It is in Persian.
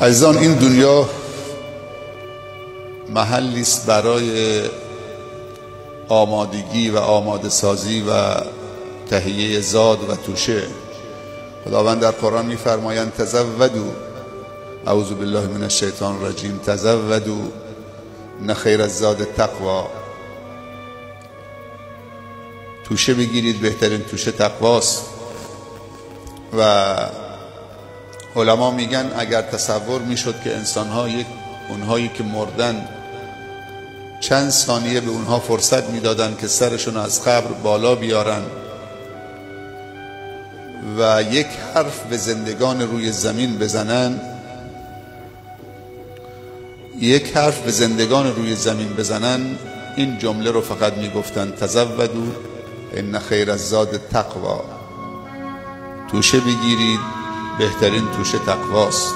عزیزان، این دنیا محلی است برای آمادگی و آماده سازی و تهیه زاد و توشه. خداوند در قرآن می‌فرمایند تزودوا، اعوذ بالله من الشیطان الرجیم، تزودوا ان خیر الزاد التقوی. توشه بگیرید، بهترین توشه تقواست. و علما میگن اگر تصور میشد که انسان‌ها اونهایی که مردن چند ثانیه به اونها فرصت میدادن که سرشون از قبر بالا بیارن و یک حرف به زندگان روی زمین بزنن، این جمله رو فقط میگفتن تزودوا ان خیر الزاد التقوی. توشه بگیرید، بهترین توشه تقواست.